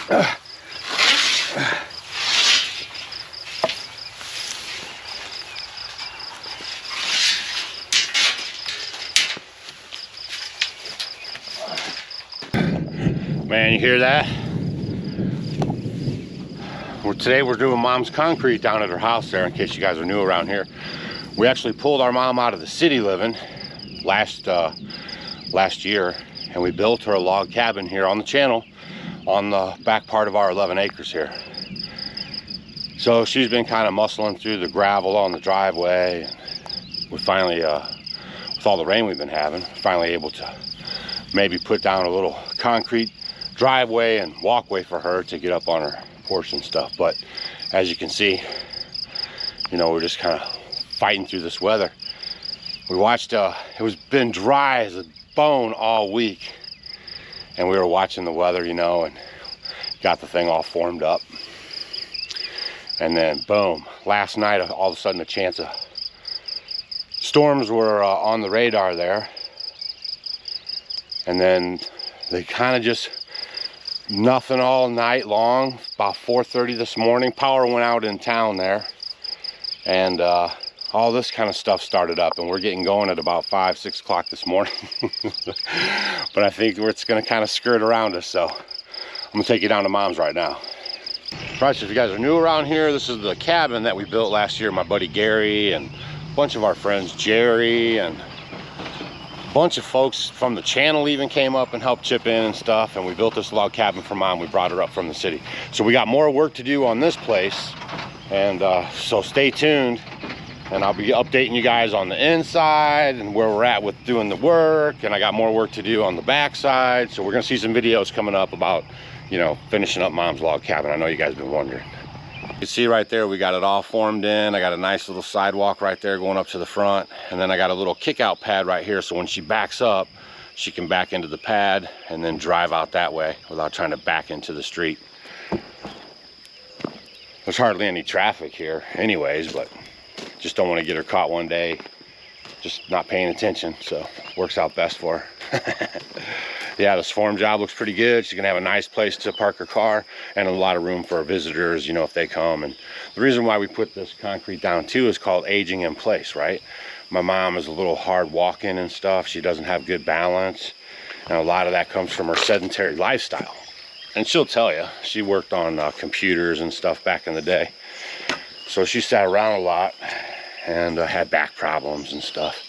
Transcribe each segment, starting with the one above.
Man, you hear that? Today we're doing Mom's concrete down at her house there, in case you guys are new around here. We actually pulled our mom out of the city living last year, and we built her a log cabin here on the channel on the back part of our 11 acres here. So she's been kind of muscling through the gravel on the driveway, and we finally, with all the rain we've been having, finally able to maybe put down a little concrete driveway and walkway for her to get up on her porch and stuff. But as you can see, you know, we're just kind of fighting through this weather. We watched, it was been dry as a bone all week, and we were watching the weather, you know, and got the thing all formed up. And then boom, last night all of a sudden a chance of storms were on the radar there, and then they kind of just nothing all night long. About 4:30 this morning, power went out in town there, and all this kind of stuff started up, and we're getting going at about 5-6 o'clock this morning. But I think it's going to kind of skirt around us, so I'm going to take you down to Mom's right now. Right, so if you guys are new around here, this is the cabin that we built last year. My buddy Gary and a bunch of our friends, Jerry, and a bunch of folks from the channel even came up and helped chip in and stuff, and we built this log cabin for Mom. We brought her up from the city. So we got more work to do on this place, and so stay tuned, and I'll be updating you guys on the inside and where we're at with doing the work, and I got more work to do on the back side. So we're gonna see some videos coming up about, you know, finishing up Mom's log cabin. I know you guys have been wondering. You can see right there, we got it all formed in. I got a nice little sidewalk right there going up to the front, and then I got a little kick out pad right here, so when she backs up, she can back into the pad and then drive out that way without trying to back into the street. There's hardly any traffic here anyways, but just don't want to get her caught one day just not paying attention, so works out best for her. Yeah, this form job looks pretty good. She's gonna have a nice place to park her car and a lot of room for our visitors, you know, if they come. And the reason why we put this concrete down too is called aging in place, right? My mom is a little hard walking and stuff. She doesn't have good balance, and a lot of that comes from her sedentary lifestyle. And she'll tell you, she worked on computers and stuff back in the day, so she sat around a lot and had back problems and stuff.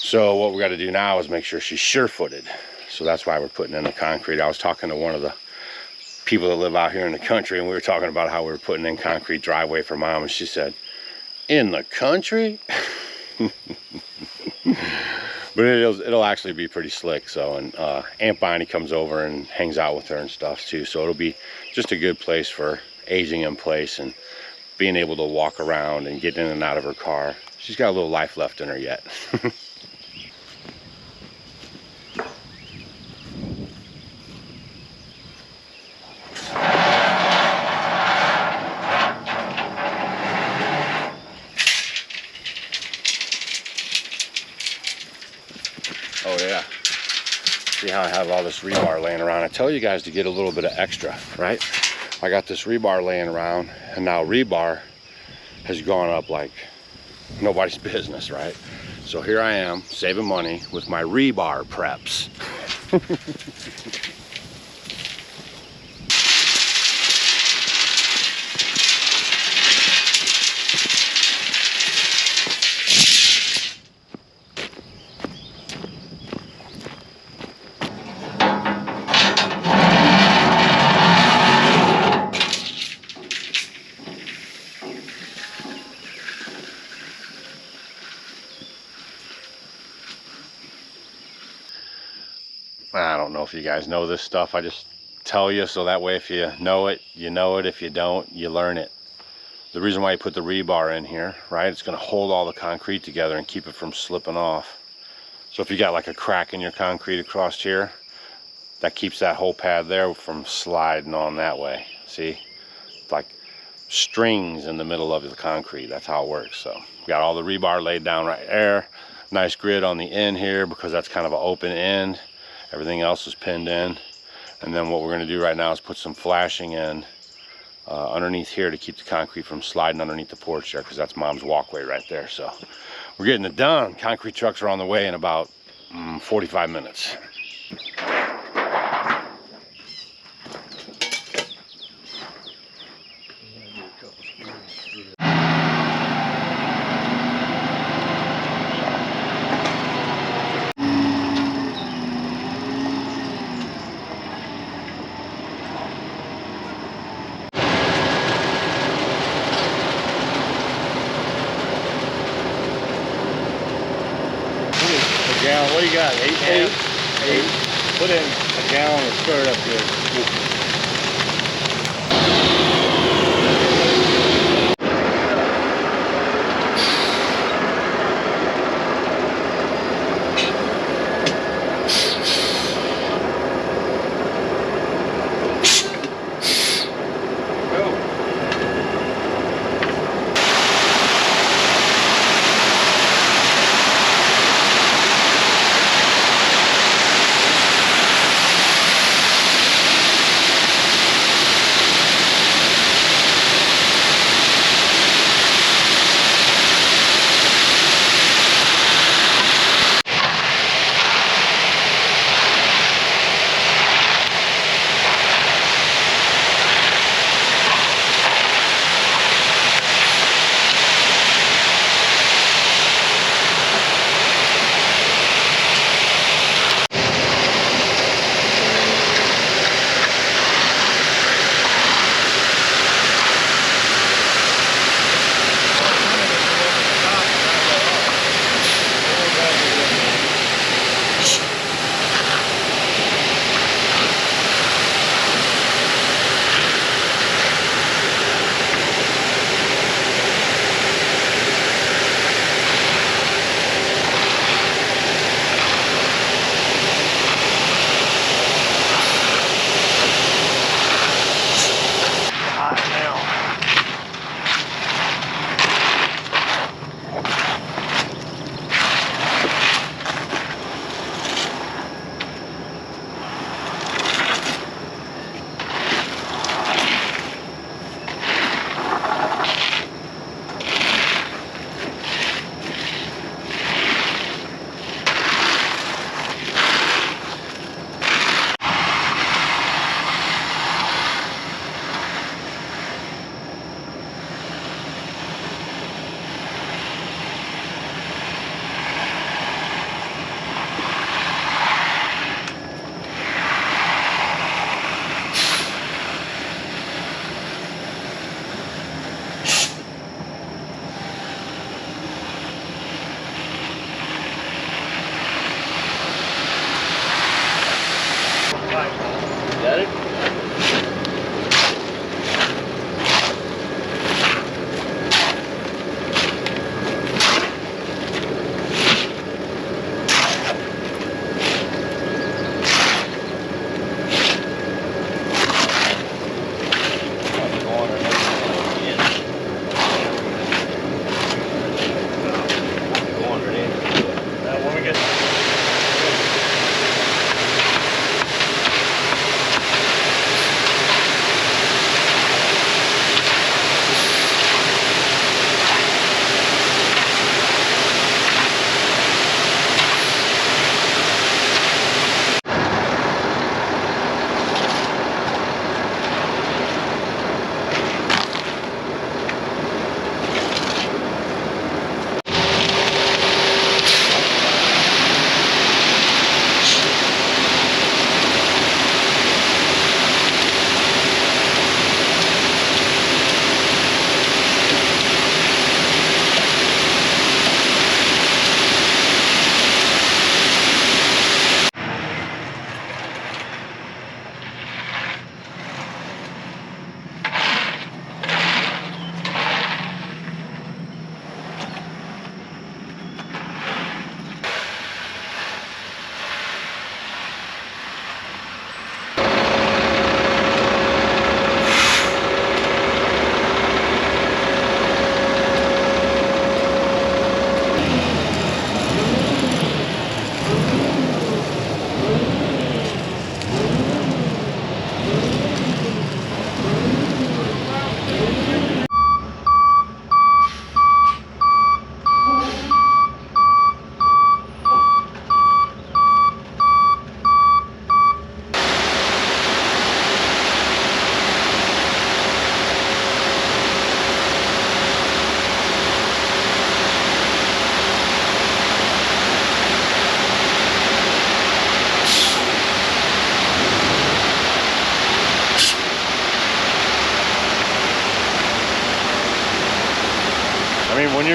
So what we got to do now is make sure she's sure-footed. So that's why we're putting in the concrete. I was talking to one of the people that live out here in the country, and we were talking about how we were putting in concrete driveway for Mom, and she said, "In the country?" But it'll actually be pretty slick. So, and Aunt Bonnie comes over and hangs out with her and stuff too. So it'll be just a good place for aging in place and being able to walk around and get in and out of her car. She's got a little life left in her yet. Oh yeah, see how I have all this rebar laying around? I tell you guys to get a little bit of extra, right? I got this rebar laying around, and now rebar has gone up like nobody's business, right? So here I am saving money with my rebar preps. I don't know if you guys know this stuff. I just tell you so that way if you know it, you know it. If you don't, you learn it. The reason why you put the rebar in here, right? It's going to hold all the concrete together and keep it from slipping off. So if you got like a crack in your concrete across here, that keeps that whole pad there from sliding on that way. See? It's like strings in the middle of the concrete. That's how it works. So we got all the rebar laid down right there. Nice grid on the end here because that's kind of an open end. Everything else is pinned in. And then what we're going to do right now is put some flashing in underneath here to keep the concrete from sliding underneath the porch there, because that's Mom's walkway right there. So we're getting it done. Concrete trucks are on the way in about 45 minutes. Gallon, what do you got? Eight. Put in a gallon and stir it up good.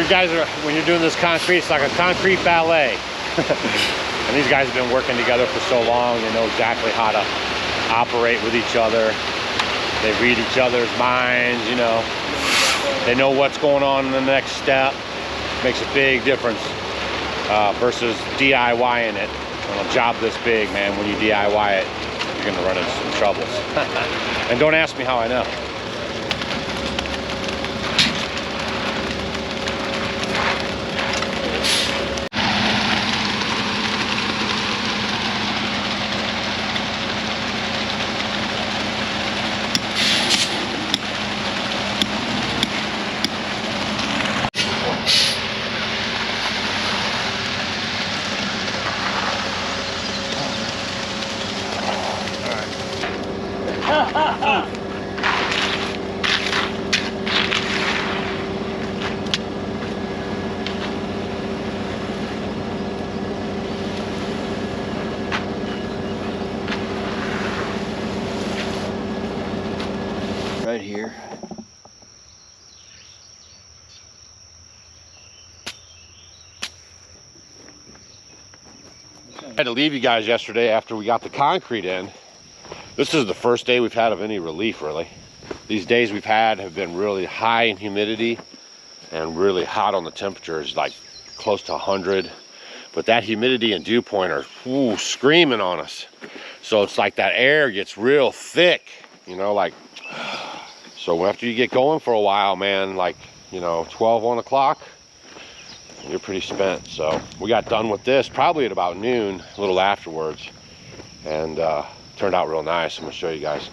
when you're doing this concrete, it's like a concrete ballet. And these guys have been working together for so long, they know exactly how to operate with each other. They read each other's minds, you know. They know what's going on in the next step. Makes a big difference versus DIYing it. On a job this big, man, when you DIY it, you're gonna run into some troubles. And don't ask me how I know. Right here. I had to leave you guys yesterday after we got the concrete in. This is the first day we've had of any relief, really. These days we've had have been really high in humidity and really hot on the temperatures, like close to 100. But that humidity and dew point are screaming on us. So it's like that air gets real thick, you know, like, so after you get going for a while, man, like, you know, 12, 1 o'clock, you're pretty spent. So we got done with this probably at about noon, a little afterwards, and turned out real nice. I'm gonna show you guys.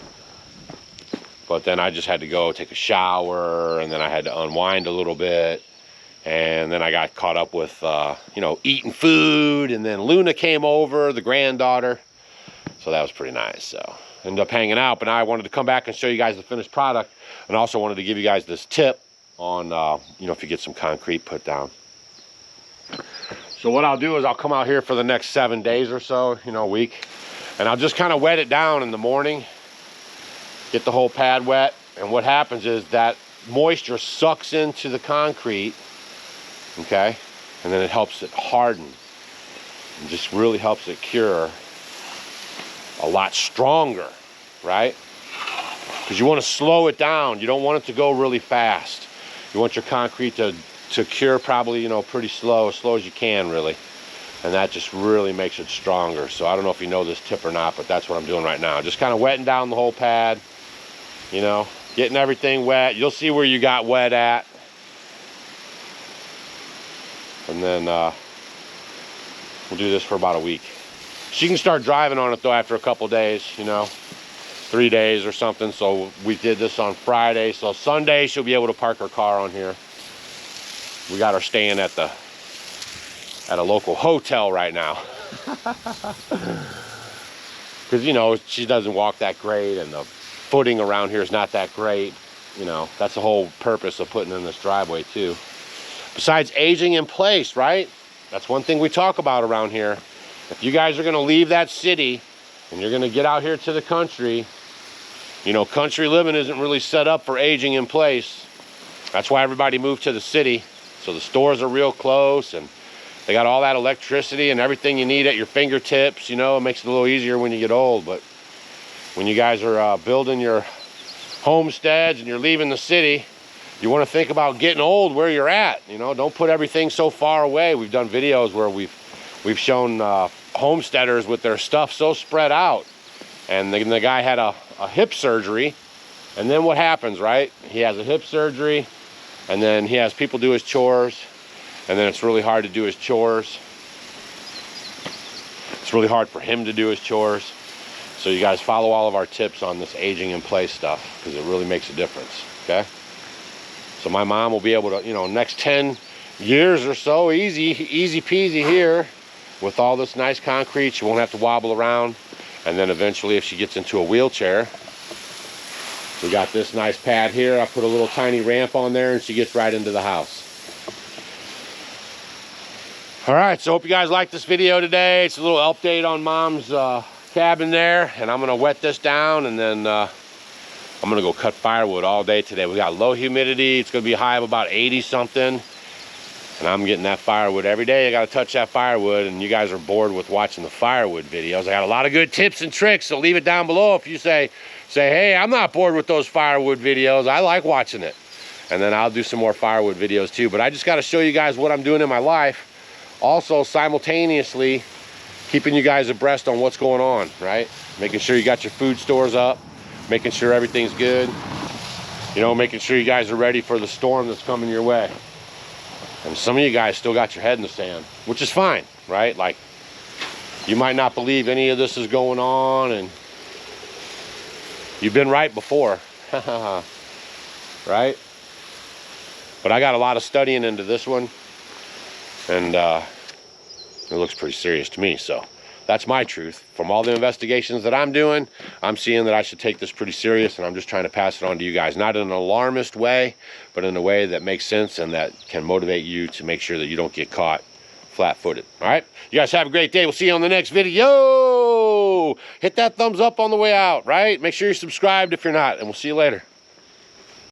But then I just had to go take a shower, and then I had to unwind a little bit, and then I got caught up with you know, eating food, and then Luna came over, the granddaughter, so that was pretty nice. So ended up hanging out, but now I wanted to come back and show you guys the finished product, and also wanted to give you guys this tip on you know, if you get some concrete put down. So what I'll do is I'll come out here for the next 7 days or so, you know, a week, and I'll just kind of wet it down in the morning, get the whole pad wet, and what happens is that moisture sucks into the concrete, okay, and then it helps it harden, and just really helps it cure a lot stronger, right? Because you want to slow it down. You don't want it to go really fast. You want your concrete to cure probably, you know, pretty slow as you can, really. And that just really makes it stronger. So I don't know if you know this tip or not, but that's what I'm doing right now. Just kind of wetting down the whole pad, you know, getting everything wet. You'll see where you got wet at. And then we'll do this for about a week. She can start driving on it though after a couple days, you know, 3 days or something. So we did this on Friday. So Sunday she'll be able to park her car on here. We got her staying at a local hotel right now. Because, you know, she doesn't walk that great, and the footing around here is not that great. You know, that's the whole purpose of putting in this driveway too. Besides aging in place, right? That's one thing we talk about around here. If you guys are going to leave that city and you're going to get out here to the country, you know, country living isn't really set up for aging in place. That's why everybody moved to the city. So the stores are real close, and they got all that electricity and everything you need at your fingertips. You know, it makes it a little easier when you get old. But when you guys are building your homesteads and you're leaving the city, you want to think about getting old where you're at. You know, don't put everything so far away. We've done videos where we've shown homesteaders with their stuff so spread out, and the guy had a hip surgery, and then what happens, right? He has a hip surgery, and then he has people do his chores, and then it's really hard to do his chores. It's really hard for him to do his chores. So you guys follow all of our tips on this aging in place stuff, because it really makes a difference, okay? So my mom will be able to, you know, next 10 years or so, easy peasy here, with all this nice concrete. She won't have to wobble around. And then eventually, if she gets into a wheelchair, we got this nice pad here. I put a little tiny ramp on there, and she gets right into the house. All right, so hope you guys like this video today. It's a little update on Mom's cabin there, and I'm gonna wet this down, and then I'm gonna go cut firewood all day today. We got low humidity. It's gonna be a high of about 80 something, And I'm getting that firewood every day. I got to touch that firewood, and you guys are bored with watching the firewood videos. I got a lot of good tips and tricks, so leave it down below if you say, hey, I'm not bored with those firewood videos. I like watching it. And then I'll do some more firewood videos too. But I just got to show you guys what I'm doing in my life. Also, simultaneously, keeping you guys abreast on what's going on, right? Making sure you got your food stores up, making sure everything's good. You know, making sure you guys are ready for the storm that's coming your way. And some of you guys still got your head in the sand, which is fine, right? Like, you might not believe any of this is going on, and you've been right before, right? But I got a lot of studying into this one, and it looks pretty serious to me, so that's my truth. From all the investigations that I'm doing, I'm seeing that I should take this pretty serious, and I'm just trying to pass it on to you guys. Not in an alarmist way, but in a way that makes sense and that can motivate you to make sure that you don't get caught flat-footed. All right? You guys have a great day. We'll see you on the next video. Hit that thumbs up on the way out, right? Make sure you're subscribed if you're not, and we'll see you later.